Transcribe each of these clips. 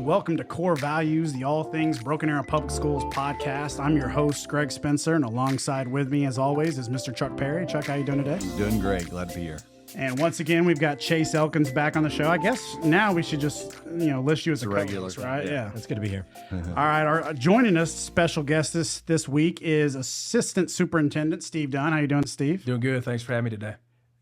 and welcome to Core Values, the All Things Broken Arrow Public Schools podcast. I'm your host, Greg Spencer, and alongside with me, as always, is Mr. Chuck Perry. Chuck, how you doing today? Doing great. Glad to be here. And once again, we've got Chase Elkins back on the show. I guess now we should just, list you as a regular, co-host, right? yeah. It's good to be here. All right. Joining us, special guest this week is Assistant Superintendent Steve Dunn. How you doing, Steve? Doing good. Thanks for having me today.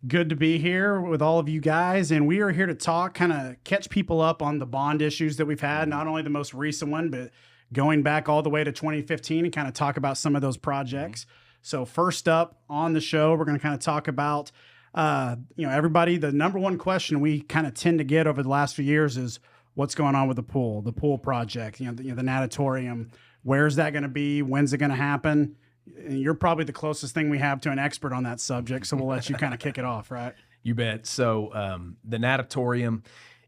Good to be here with all of you guys, and we are here to talk, kind of catch people up on the bond issues that we've had, not only the most recent one, but going back all the way to 2015 and kind of talk about some of those projects. So first up on the show, we're going to kind of talk about, everybody, the number one question we kind of tend to get over the last few years is what's going on with the pool project, the natatorium. Where's that going to be? When's it going to happen? You're probably the closest thing we have to an expert on that subject, so we'll let you kind of kick it off, right? You bet. So the natatorium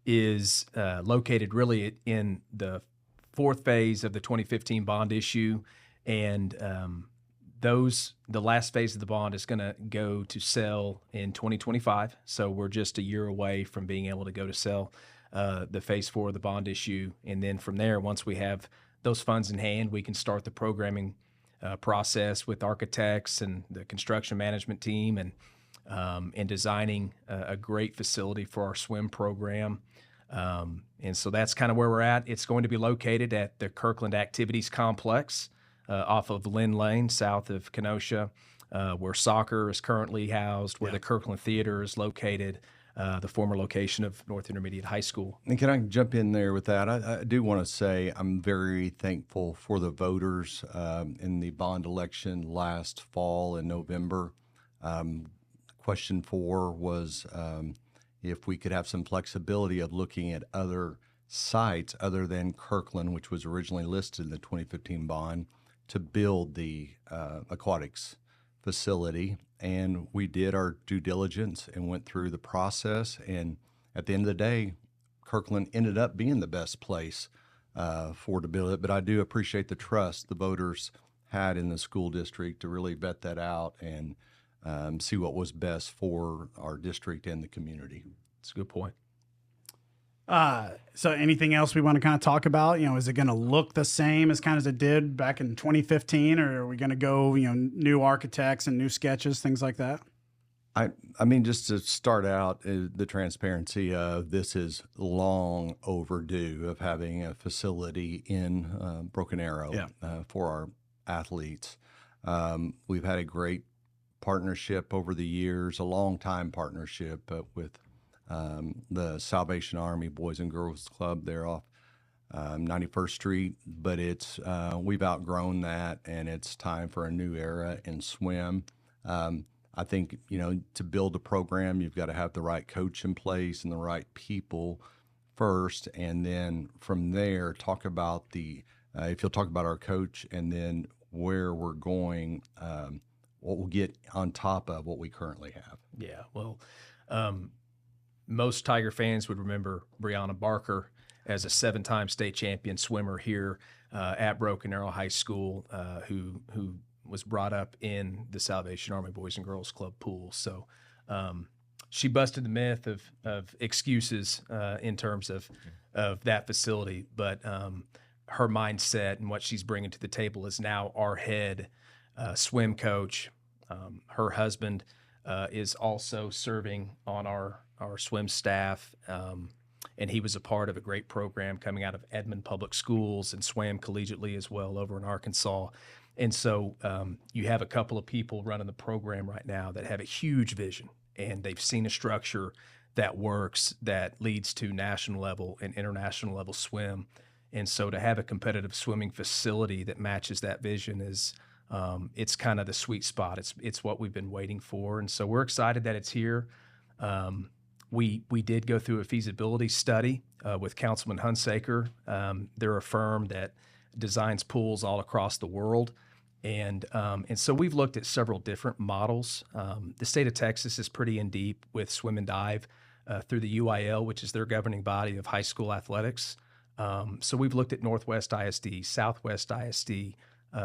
is located really in the fourth phase of the 2015 bond issue, and the last phase of the bond is going to go to sell in 2025. So we're just a year away from being able to go to sell the phase 4 of the bond issue, and then from there, once we have those funds in hand, we can start the programming process with architects and the construction management team and designing a great facility for our swim program. And so that's kind of where we're at. It's going to be located at the Kirkland Activities Complex off of Lynn Lane, south of Kenosha, where soccer is currently housed, where the Kirkland Theater is located, the former location of North Intermediate High School. And can I jump in there with that? I do want to say I'm very thankful for the voters in the bond election last fall in November. Question 4 was if we could have some flexibility of looking at other sites other than Kirkland, which was originally listed in the 2015 bond, to build the aquatics facility. And we did our due diligence and went through the process. And at the end of the day, Kirkland ended up being the best place to build it. But I do appreciate the trust the voters had in the school district to really vet that out and see what was best for our district and the community. That's a good point. So anything else we want to kind of talk about? Is it going to look the same as kind of as it did back in 2015, or are we going to go, new architects and new sketches, things like that? I mean, just to start out, the transparency of this is long overdue of having a facility in Broken Arrow for our athletes. We've had a great partnership over the years, a long time partnership with the Salvation Army Boys and Girls Club there off 91st Street, but we've outgrown that, and it's time for a new era in swim. I think, to build a program, you've got to have the right coach in place and the right people first, and then from there, talk about if you'll talk about our coach and then where we're going, what we'll get on top of what we currently have. Yeah, well, most Tiger fans would remember Brianna Barker as a 7-time state champion swimmer here at Broken Arrow High School, who was brought up in the Salvation Army Boys and Girls Club pool. So she busted the myth of excuses in terms of that facility, but her mindset and what she's bringing to the table is now our head swim coach. Her husband is also serving on our swim staff, and he was a part of a great program coming out of Edmond Public Schools and swam collegiately as well over in Arkansas. And so you have a couple of people running the program right now that have a huge vision, and they've seen a structure that works, that leads to national level and international level swim. And so to have a competitive swimming facility that matches that vision is it's kind of the sweet spot. It's what we've been waiting for. And so we're excited that it's here. We did go through a feasibility study with Councilman Hunsaker. They're a firm that designs pools all across the world. And so we've looked at several different models. The state of Texas is pretty in deep with swim and dive through the UIL, which is their governing body of high school athletics. So we've looked at Northwest ISD, Southwest ISD.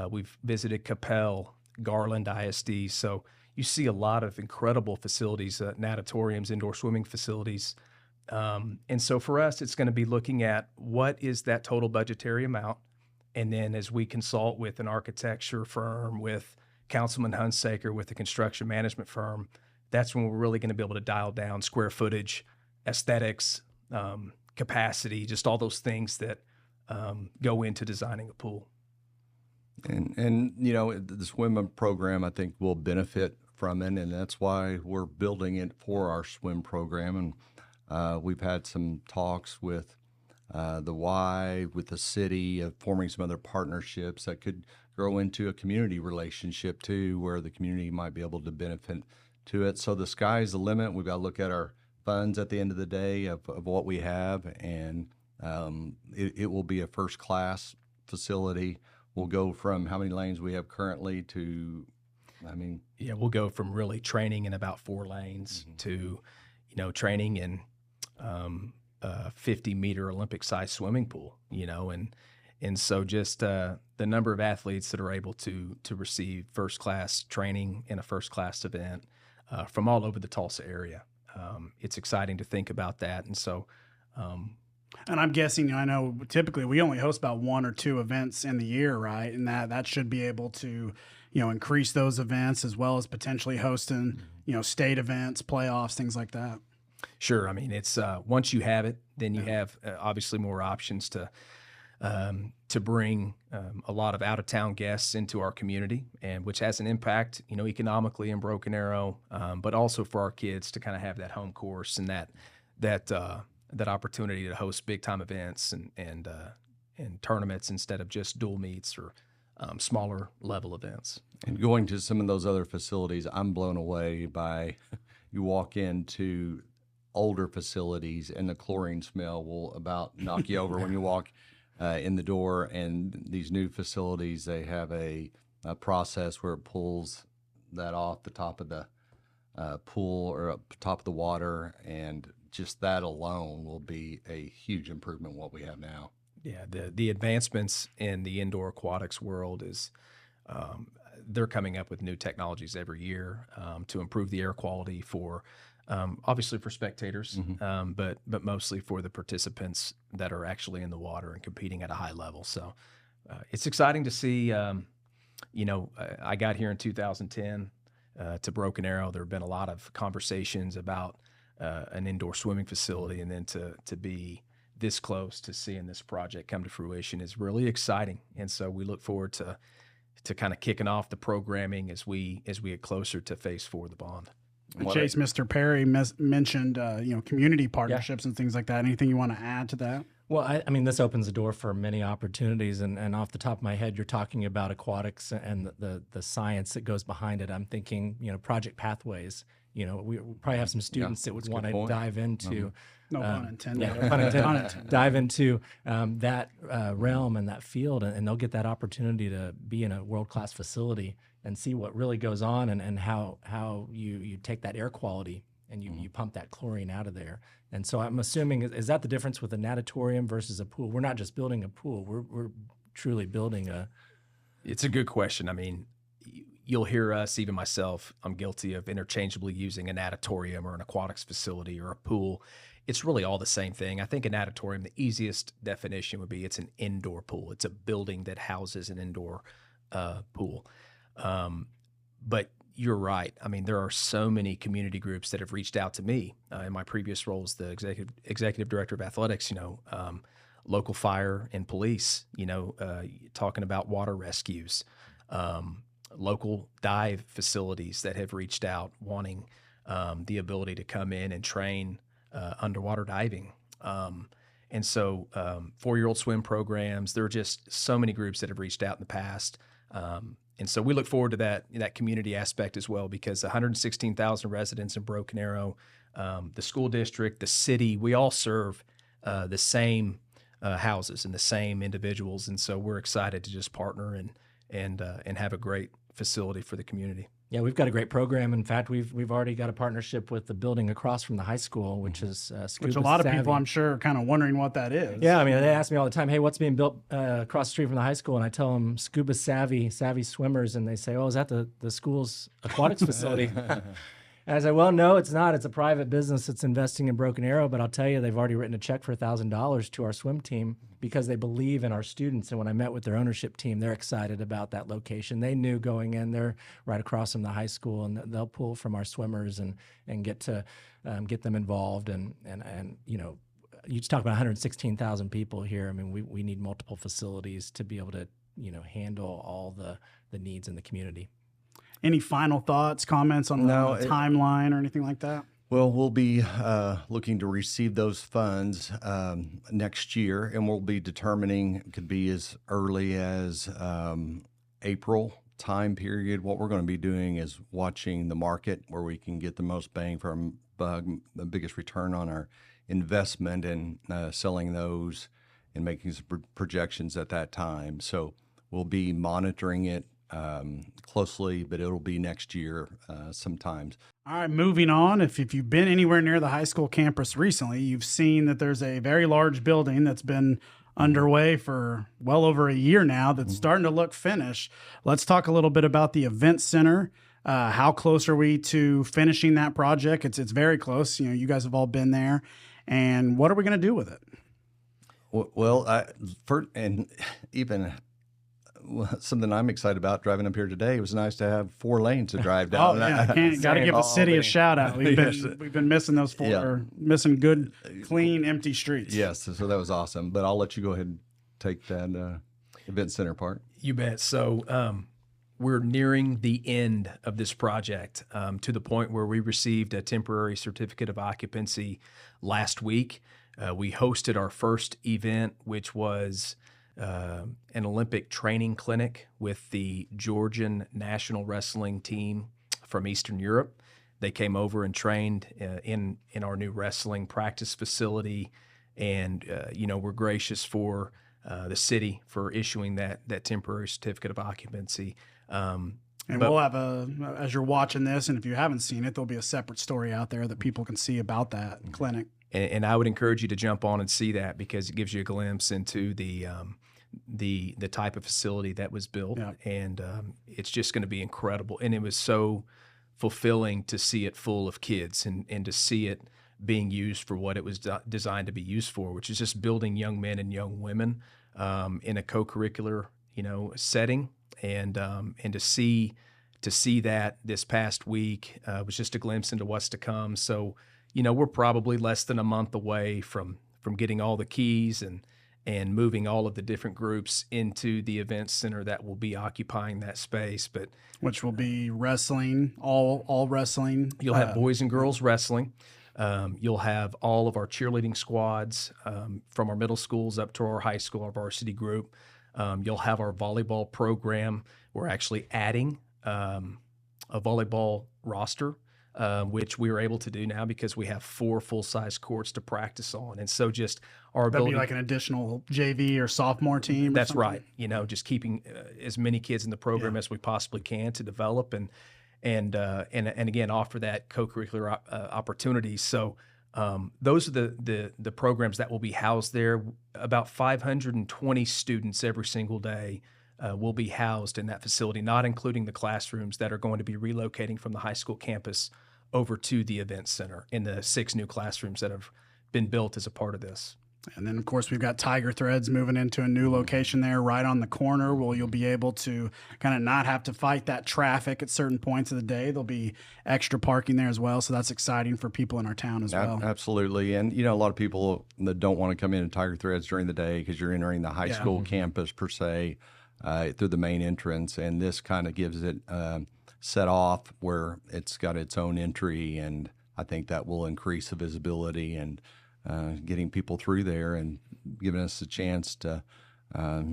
We've visited Capel, Garland ISD. So you see a lot of incredible facilities, natatoriums, indoor swimming facilities And so for us, it's going to be looking at what is that total budgetary amount. And then as we consult with an architecture firm, with Councilman Hunsaker, with the construction management firm, that's when we're really going to be able to dial down square footage, aesthetics, capacity, just all those things that go into designing a pool. And you know, the swim program, I think, will benefit from it, and that's why we're building it for our swim program. And we've had some talks with the Y, with the city, of forming some other partnerships that could grow into a community relationship too, where the community might be able to benefit to it. So the sky's the limit. We've got to look at our funds at the end of the day of what we have, and it will be a first-class facility. We'll go from how many lanes we have currently to, yeah, we'll go from really training in about 4 lanes to, training in 50-meter Olympic-sized swimming pool, and so just the number of athletes that are able to receive first-class training in a first-class event from all over the Tulsa area. It's exciting to think about that, and so. And I'm guessing, I know typically we only host about 1 or 2 events in the year, right? And that should be able to, increase those events, as well as potentially hosting, state events, playoffs, things like that. Sure. I mean, it's once you have it, then you have obviously more options to bring a lot of out-of-town guests into our community, and which has an impact, economically in Broken Arrow, but also for our kids to kind of have that home course and that opportunity to host big-time events and tournaments instead of just dual meets or smaller level events. And going to some of those other facilities, I'm blown away by you walk into older facilities and the chlorine smell will about knock you over when you walk in the door. And these new facilities, they have a process where it pulls that off the top of the pool or up top of the water, and just that alone will be a huge improvement in what we have now. Yeah, the advancements in the indoor aquatics world is they're coming up with new technologies every year to improve the air quality for obviously for spectators, but mostly for the participants that are actually in the water and competing at a high level. So it's exciting to see. I got here in 2010 to Broken Arrow. There have been a lot of conversations about an indoor swimming facility, and then to be this close to seeing this project come to fruition is really exciting. And so we look forward to kind of kicking off the programming as we get closer to phase 4 of the bond. Chase, Mr. Perry mentioned community partnerships and things like that. Anything you want to add to that? Well, I mean, this opens the door for many opportunities, and off the top of my head, you're talking about aquatics and the science that goes behind it. I'm thinking, Project Pathways. We probably have some students that would want to dive into. No pun intended. Yeah, no pun intended. Dive into that realm and that field, and they'll get that opportunity to be in a world-class facility and see what really goes on, and how you take that air quality and you pump that chlorine out of there. And so I'm assuming, is that the difference with a natatorium versus a pool? We're not just building a pool. We're truly building a... It's a good question. I mean, you'll hear us, even myself, I'm guilty of interchangeably using a natatorium or an aquatics facility or a pool. It's really all the same thing. I think a natatorium, the easiest definition would be it's an indoor pool. It's a building that houses an indoor pool. But you're right. I mean, there are so many community groups that have reached out to me in my previous role as the executive director of athletics, local fire and police, talking about water rescues, local dive facilities that have reached out wanting the ability to come in and train underwater diving. And so 4-year-old swim programs, there are just so many groups that have reached out in the past. And so we look forward to that community aspect as well, because 116,000 residents in Broken Arrow, the school district, the city, we all serve the same houses and the same individuals. And so we're excited to just partner and have a great facility for the community. Yeah, we've got a great program. In fact, we've already got a partnership with the building across from the high school, which is Scuba Which a lot of Savvy. people, I'm sure, are kind of wondering what that is. Yeah, I mean, they ask me all the time, hey, what's being built across the street from the high school? And I tell them Scuba Savvy swimmers, and they say, oh, is that the school's aquatics facility? I said, well, no, it's not. It's a private business that's investing in Broken Arrow, but I'll tell you, they've already written a check for $1,000 to our swim team because they believe in our students. And when I met with their ownership team, they're excited about that location. They knew going in, they're right across from the high school, and they'll pull from our swimmers and get to get them involved. And you know, you just talk about 116,000 people here. I mean, we need multiple facilities to be able to, you know, handle all the needs in the community. Any final thoughts, comments on the timeline or anything like that? Well, we'll be looking to receive those funds next year, and we'll be determining, it could be as early as April time period. What we're going to be doing is watching the market where we can get the most bang for our buck, the biggest return on our investment, and selling those and making some projections at that time. So we'll be monitoring it closely, but it'll be next year sometimes. All right, moving on. If you've been anywhere near the high school campus recently, you've seen that there's a very large building that's been underway for well over a year now that's starting to look finished. Let's talk a little bit about the event center. How close are we to finishing that project? It's very close. You know, you guys have all been there. And what are we going to do with it? Well, something I'm excited about driving up here today. It was nice to have 4 lanes to drive down. Oh yeah, got to give the city a shout out. We've been missing those 4, missing good, clean, empty streets. Yes, so that was awesome. But I'll let you go ahead and take that event center part. You bet. So we're nearing the end of this project to the point where we received a temporary certificate of occupancy last week. We hosted our first event, which was an Olympic training clinic with the Georgian national wrestling team from Eastern Europe. They came over and trained in our new wrestling practice facility, and we're gracious for the city for issuing that temporary certificate of occupancy. And we'll have as you're watching this, and if you haven't seen it, there'll be a separate story out there that people can see about that clinic. And I would encourage you to jump on and see that, because it gives you a glimpse into the type of facility that was built, and it's just going to be incredible. And it was so fulfilling to see it full of kids and to see it being used for what it was designed to be used for, which is just building young men and young women in a co-curricular setting, and to see that this past week was just a glimpse into what's to come. So we're probably less than a month away from getting all the keys and moving all of the different groups into the event center that will be occupying that space. But which will be wrestling, all wrestling. You'll have boys and girls wrestling. You'll have all of our cheerleading squads from our middle schools up to our high school, our varsity group. You'll have our volleyball program. We're actually adding a volleyball roster, which we were able to do now because we have 4 full-size courts to practice on. And so just our ability— That'd be like an additional JV or sophomore team? That's right. Just keeping as many kids in the program as we possibly can to develop and again, offer that co-curricular opportunities. So those are the programs that will be housed there. About 520 students every single day will be housed in that facility, not including the classrooms that are going to be relocating from the high school campus over to the event center in the 6 new classrooms that have been built as a part of this. And then, of course, we've got Tiger Threads moving into a new location there right on the corner where you'll be able to kind of not have to fight that traffic at certain points of the day. There'll be extra parking there as well. So that's exciting for people in our town as well. Absolutely. And, a lot of people that don't want to come into Tiger Threads during the day because you're entering the high school campus per se through the main entrance. And this kind of gives it set off where it's got its own entry. And I think that will increase the visibility and getting people through there and giving us a chance to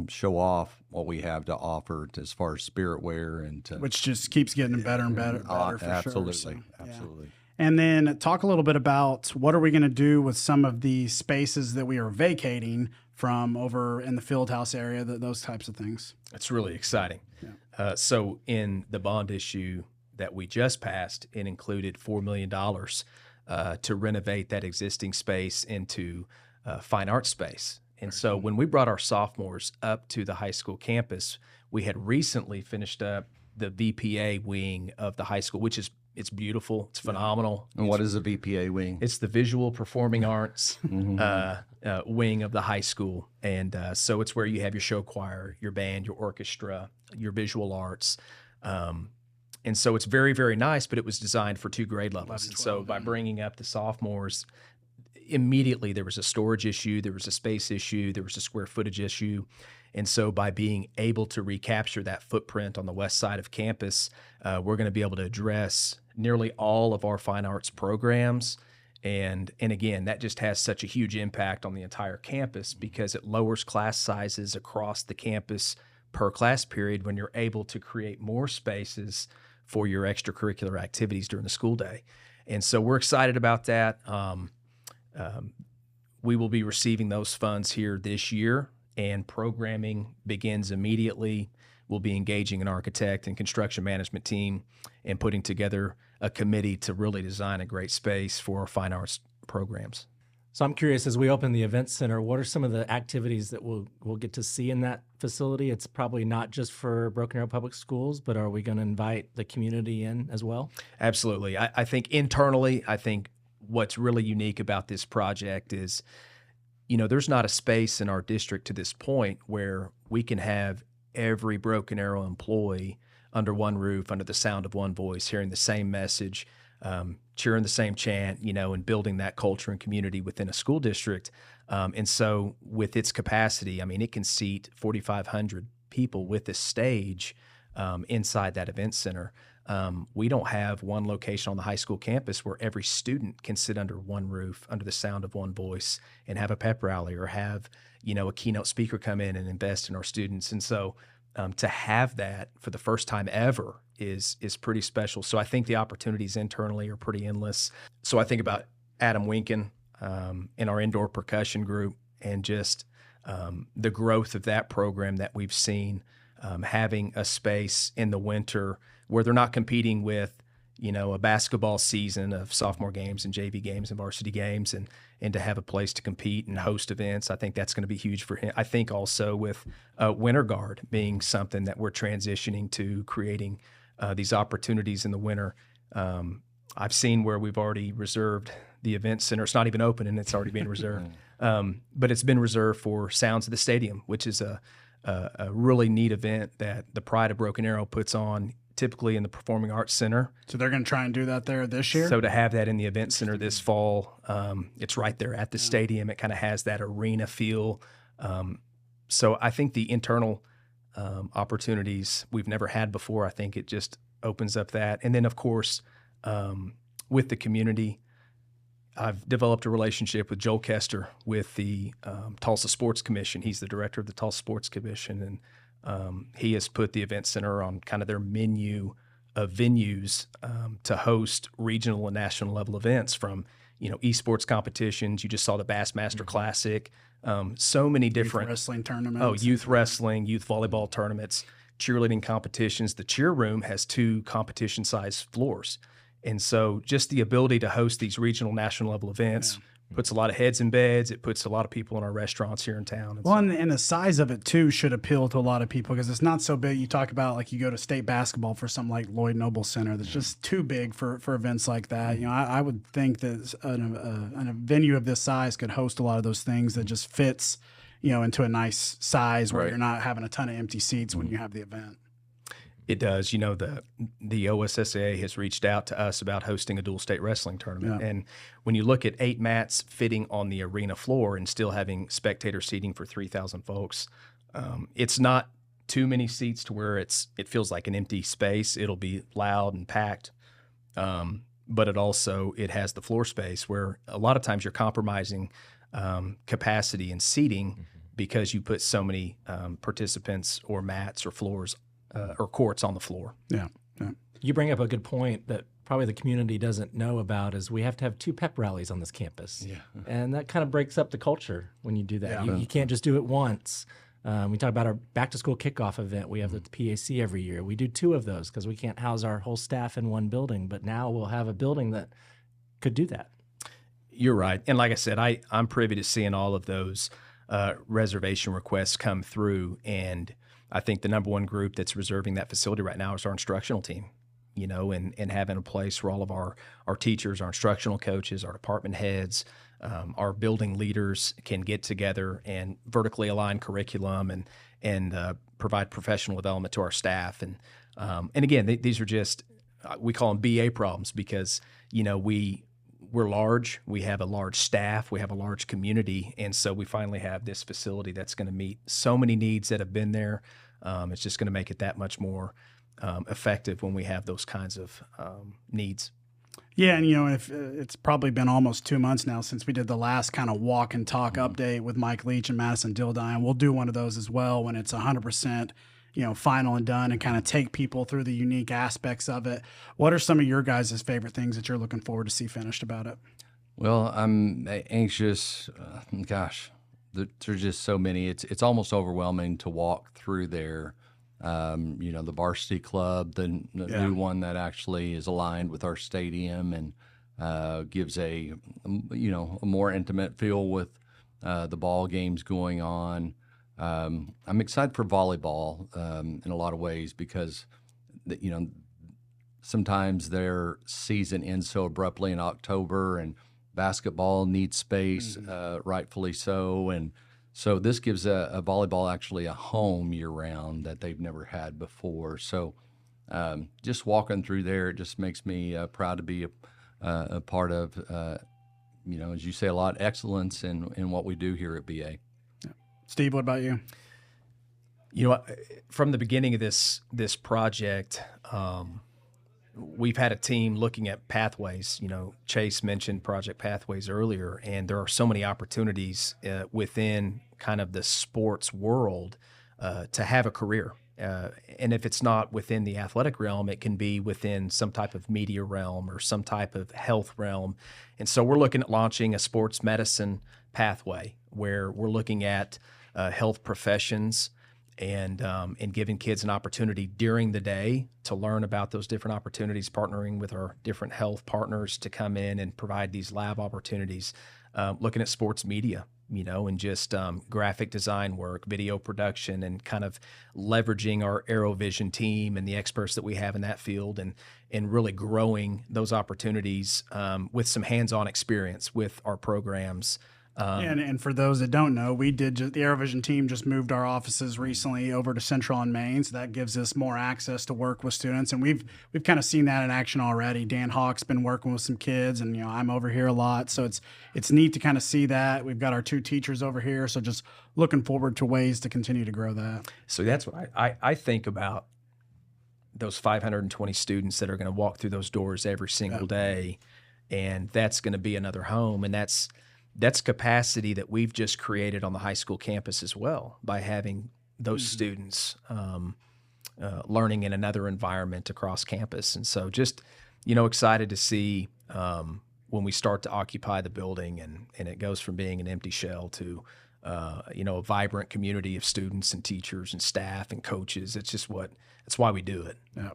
show off what we have to offer as far as spirit wear and which just keeps getting better and better for absolutely, sure. So, absolutely. And then talk a little bit about what are we going to do with some of the spaces that we are vacating from over in the field house area, those types of things. It's really exciting. Yeah. So in the bond issue that we just passed, it included $4 million to renovate that existing space into fine art space. And so when we brought our sophomores up to the high school campus, we had recently finished up the VPA wing of the high school, which is It's beautiful. It's phenomenal. And what is a VPA wing? It's the Visual Performing Arts wing of the high school. And so it's where you have your show choir, your band, your orchestra, your visual arts. And so it's very, very nice, but it was designed for 2 grade levels. 11, 12, and so by bringing up the sophomores, immediately there was a storage issue, there was a space issue, there was a square footage issue. And so by being able to recapture that footprint on the west side of campus, we're going to be able to address nearly all of our fine arts programs. And again, that just has such a huge impact on the entire campus because it lowers class sizes across the campus per class period when you're able to create more spaces for your extracurricular activities during the school day. And so we're excited about that. We will be receiving those funds here this year, and programming begins immediately. We'll be engaging an architect and construction management team and putting together a committee to really design a great space for our fine arts programs. So I'm curious, as we open the event center, what are some of the activities that we'll get to see in that facility? It's probably not just for Broken Arrow Public Schools, but are we going to invite the community in as well? Absolutely. I think internally, what's really unique about this project is, there's not a space in our district to this point where we can have every Broken Arrow employee under one roof, under the sound of one voice, hearing the same message, cheering the same chant, and building that culture and community within a school district. And so with its capacity, it can seat 4,500 people with a stage inside that event center. We don't have one location on the high school campus where every student can sit under one roof, under the sound of one voice, and have a pep rally or have, a keynote speaker come in and invest in our students. And so to have that for the first time ever is pretty special. So I think the opportunities internally are pretty endless. So I think about Adam Winkin in our indoor percussion group and just the growth of that program that we've seen, having a space in the winter where they're not competing with, a basketball season of sophomore games and JV games and varsity games, and to have a place to compete and host events. I think that's going to be huge for him. I think also with Winter Guard being something that we're transitioning to, creating these opportunities in the winter. I've seen where we've already reserved the event center. It's not even open and it's already been reserved. But it's been reserved for Sounds of the Stadium, which is a really neat event that the Pride of Broken Arrow puts on typically in the Performing Arts Center. So they're going to try and do that there this year? So to have that in the event center this fall, it's right there at the stadium. It kind of has that arena feel. So I think the internal opportunities we've never had before, I think it just opens up that. And then, of course, with the community, I've developed a relationship with Joel Kester with the Tulsa Sports Commission. He's the director of the Tulsa Sports Commission, and he has put the event center on kind of their menu of venues to host regional and national level events, from esports competitions. You just saw the Bassmaster Classic. So many different youth wrestling tournaments. Youth wrestling, youth volleyball tournaments, cheerleading competitions. The cheer room has 2 competition-sized floors. And so just the ability to host these regional, national level events puts a lot of heads in beds. It puts a lot of people in our restaurants here in town. And the size of it, too, should appeal to a lot of people because it's not so big. You talk about, like, you go to state basketball for something like Lloyd Noble Center that's just too big for events like that. I would think that a venue of this size could host a lot of those things that just fits, into a nice size where you're not having a ton of empty seats when you have the event. It does. The OSSAA has reached out to us about hosting a dual state wrestling tournament. Yeah. And when you look at 8 mats fitting on the arena floor and still having spectator seating for 3,000 folks, it's not too many seats to where it feels like an empty space. It'll be loud and packed. But it has the floor space where a lot of times you're compromising capacity and seating because you put so many participants or mats or floors or courts on the floor. Yeah. You bring up a good point that probably the community doesn't know about is we have to have 2 pep rallies on this campus. Yeah. And that kind of breaks up the culture when you do that. Yeah. You can't just do it once. We talk about our back-to-school kickoff event. We have the PAC every year. We do 2 of those because we can't house our whole staff in one building. But now we'll have a building that could do that. You're right. And like I said, I'm privy to seeing all of those reservation requests come through, and I think the number one group that's reserving that facility right now is our instructional team, and having a place where all of our teachers, our instructional coaches, our department heads, our building leaders can get together and vertically align curriculum and provide professional development to our staff. And again, these are just, we call them BA problems because, we're large, we have a large staff, we have a large community, and so we finally have this facility that's going to meet so many needs that have been there. It's just going to make it that much more effective when we have those kinds of needs. Yeah, and if it's probably been almost 2 months now since we did the last kind of walk and talk update with Mike Leach and Madison Dildine. We'll do one of those as well when it's 100%, final and done, and kind of take people through the unique aspects of it. What are some of your guys' favorite things that you're looking forward to see finished about it? Well, I'm anxious. There's just so many. It's almost overwhelming to walk through there. The varsity club, the new one that actually is aligned with our stadium and gives a more intimate feel with the ball games going on. I'm excited for volleyball in a lot of ways because, sometimes their season ends so abruptly in October, and basketball needs space, rightfully so. And so this gives a volleyball actually a home year-round that they've never had before. So just walking through there, it just makes me proud to be a part of, as you say, a lot, excellence in what we do here at BA. Steve, what about you? From the beginning of this project, we've had a team looking at pathways. Chase mentioned Project Pathways earlier, and there are so many opportunities within kind of the sports world to have a career. And if it's not within the athletic realm, it can be within some type of media realm or some type of health realm. And so we're looking at launching a sports medicine pathway where we're looking at health professions and giving kids an opportunity during the day to learn about those different opportunities, partnering with our different health partners to come in and provide these lab opportunities, looking at sports media, and just graphic design work, video production, and kind of leveraging our AeroVision team and the experts that we have in that field and really growing those opportunities with some hands-on experience with our programs. And for those that don't know, the AeroVision team just moved our offices recently over to Central and Main, so that gives us more access to work with students, and we've kind of seen that in action already. Dan Hawk's been working with some kids, and I'm over here a lot, so it's neat to kind of see that. We've got our 2 teachers over here, so just looking forward to ways to continue to grow that. So that's what I think about those 520 students that are going to walk through those doors every single day, and that's going to be another home, and that's capacity that we've just created on the high school campus as well by having those students learning in another environment across campus. And so just, excited to see when we start to occupy the building and it goes from being an empty shell to, a vibrant community of students and teachers and staff and coaches. It's why we do it. Yeah.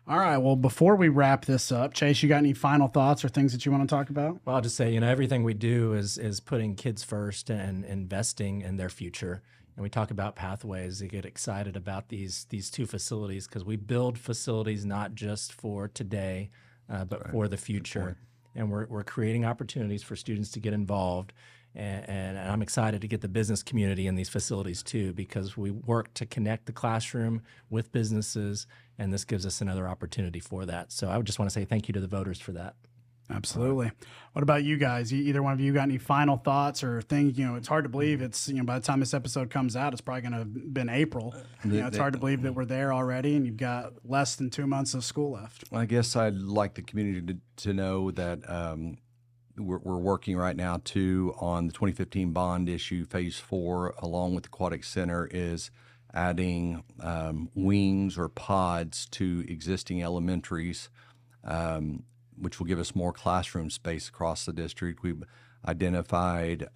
All right. Well, before we wrap this up, Chase, you got any final thoughts or things that you want to talk about? Well, I'll just say, everything we do is putting kids first and investing in their future. And we talk about pathways. They get excited about these 2 facilities because we build facilities not just for today, but for the future. And we're creating opportunities for students to get involved. And I'm excited to get the business community in these facilities too, because we work to connect the classroom with businesses, and this gives us another opportunity for that. So I would just want to say thank you to the voters for that. Absolutely. What about you guys? Either one of you got any final thoughts or things? It's hard to believe it's, by the time this episode comes out, it's probably going to have been April. It's hard to believe that we're there already and you've got less than 2 months of school left. I guess I'd like the community to know that we're working right now too on the 2015 bond issue. Phase 4, along with the Aquatic Center, is adding wings or pods to existing elementaries, which will give us more classroom space across the district. We've identified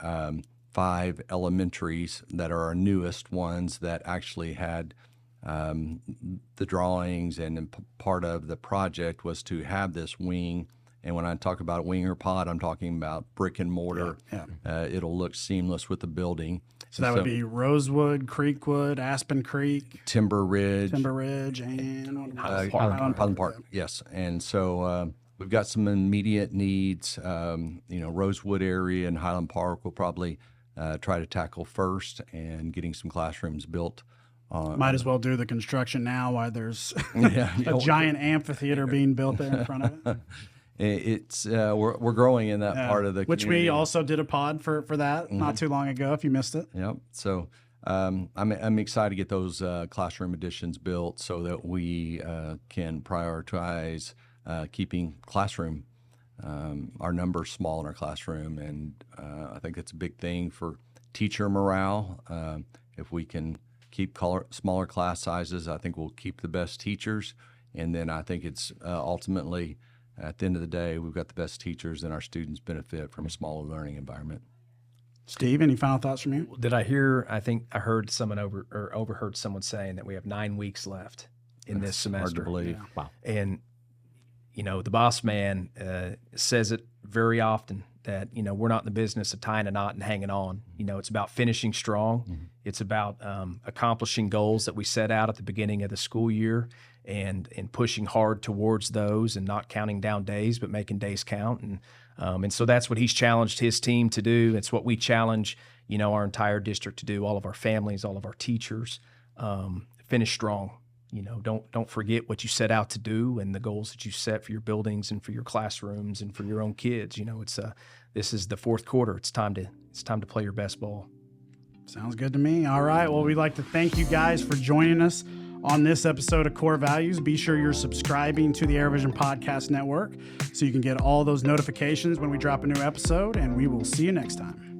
5 elementaries that are our newest ones that actually had the drawings, and part of the project was to have this wing And when I talk about wing or pod, I'm talking about brick and mortar. It'll look seamless with the building. So that would be Rosewood, Creekwood, Aspen Creek, Timber Ridge, and Highland Park. Yes, and so we've got some immediate needs. Rosewood area and Highland Park will probably try to tackle first, and getting some classrooms built. Might as well do the construction now while there's a giant amphitheater being built there in front of it. It's we're growing in that part of the which community. we also did a pod for that not too long ago. If you missed it, Yep. So I'm excited to get those classroom additions built so that we can prioritize keeping classroom our numbers small in our classroom, and I think that's a big thing for teacher morale. If we can keep smaller class sizes, I think we'll keep the best teachers, and then I think it's ultimately, at the end of the day, we've got the best teachers, and our students benefit from a smaller learning environment. Steve, any final thoughts from you? Did I hear? I think I heard someone overheard someone saying that we have 9 weeks left in this semester. Hard to believe. Yeah. Wow. And the boss man says it very often that we're not in the business of tying a knot and hanging on. It's about finishing strong. Mm-hmm. It's about accomplishing goals that we set out at the beginning of the school year, and pushing hard towards those, and not counting down days, but making days count. And so that's what he's challenged his team to do. It's what we challenge, our entire district to do, all of our families, all of our teachers. Finish strong. Don't forget what you set out to do and the goals that you set for your buildings and for your classrooms and for your own kids. This is the fourth quarter. It's time to play your best ball. Sounds good to me. All right. Well, we'd like to thank you guys for joining us on this episode of Core Values. Be sure you're subscribing to the AirVision Podcast Network so you can get all those notifications when we drop a new episode, and we will see you next time.